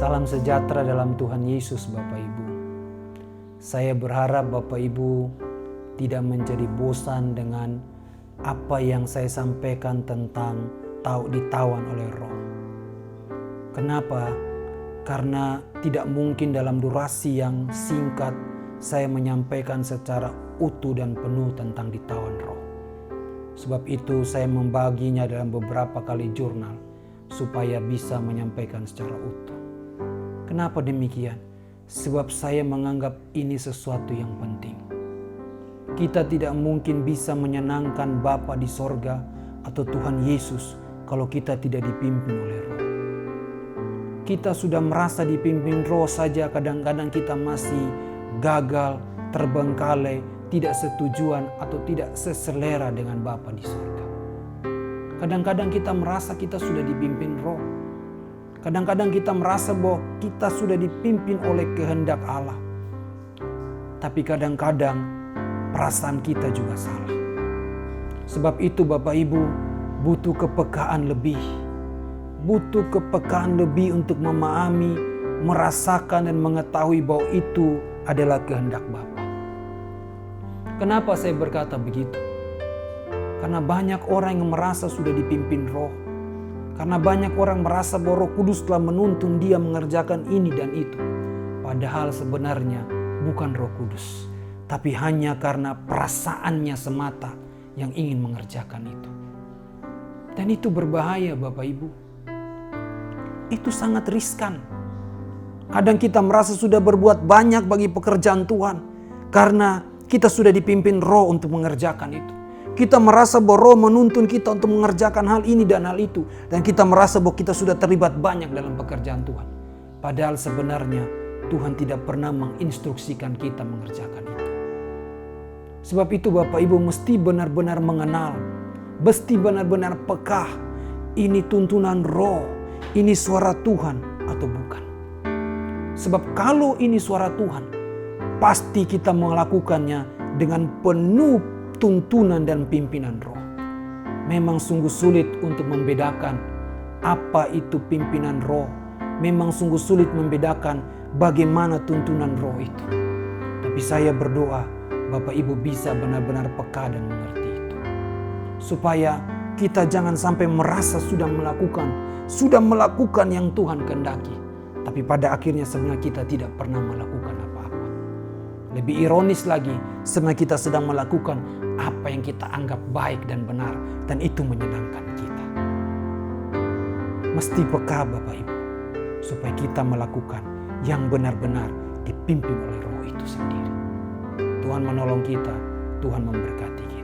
Salam sejahtera dalam Tuhan Yesus Bapak Ibu. Saya berharap Bapak Ibu tidak menjadi bosan dengan apa yang saya sampaikan tentang ditawan oleh Roh. Kenapa? Karena tidak mungkin dalam durasi yang singkat saya menyampaikan secara utuh dan penuh tentang ditawan Roh. Sebab itu saya membaginya dalam beberapa kali jurnal supaya bisa menyampaikan secara utuh. Kenapa demikian? Sebab saya menganggap ini sesuatu yang penting. Kita tidak mungkin bisa menyenangkan Bapa di sorga atau Tuhan Yesus kalau kita tidak dipimpin oleh Roh. Kita sudah merasa dipimpin Roh saja, kadang-kadang kita masih gagal, terbengkalai, tidak setujuan atau tidak seselera dengan Bapa di sorga. Kadang-kadang kita merasa kita sudah dipimpin Roh. Kadang-kadang kita merasa bahwa kita sudah dipimpin oleh kehendak Allah. Tapi kadang-kadang perasaan kita juga salah. Sebab itu Bapak Ibu butuh kepekaan lebih. Butuh kepekaan lebih untuk memahami, merasakan dan mengetahui bahwa itu adalah kehendak Bapa. Kenapa saya berkata begitu? Karena banyak orang yang merasa sudah dipimpin Roh. Karena banyak orang merasa bahwa Roh Kudus telah menuntun dia mengerjakan ini dan itu. Padahal sebenarnya bukan Roh Kudus, tapi hanya karena perasaannya semata yang ingin mengerjakan itu. Dan itu berbahaya Bapak Ibu. Itu sangat riskan. Kadang kita merasa sudah berbuat banyak bagi pekerjaan Tuhan karena kita sudah dipimpin Roh untuk mengerjakan itu. Kita merasa bahwa Roh menuntun kita untuk mengerjakan hal ini dan hal itu. Dan kita merasa bahwa kita sudah terlibat banyak dalam pekerjaan Tuhan. Padahal sebenarnya Tuhan tidak pernah menginstruksikan kita mengerjakan itu. Sebab itu Bapak Ibu mesti benar-benar mengenal. Mesti benar-benar peka. Ini tuntunan Roh. Ini suara Tuhan atau bukan. Sebab kalau ini suara Tuhan, pasti kita melakukannya dengan penuh tuntunan dan pimpinan Roh. Memang sungguh sulit untuk membedakan apa itu pimpinan Roh. Memang sungguh sulit membedakan bagaimana tuntunan Roh itu. Tapi saya berdoa Bapak Ibu bisa benar-benar peka dan mengerti itu. Supaya kita jangan sampai merasa sudah melakukan yang Tuhan kehendaki. Tapi pada akhirnya sebenarnya kita tidak pernah melakukan apa-apa. Lebih ironis lagi, sebenarnya kita sedang melakukan apa yang kita anggap baik dan benar, dan itu menyenangkan kita. Mesti peka Bapak Ibu, supaya kita melakukan yang benar-benar dipimpin oleh Roh itu sendiri. Tuhan menolong kita, Tuhan memberkati kita.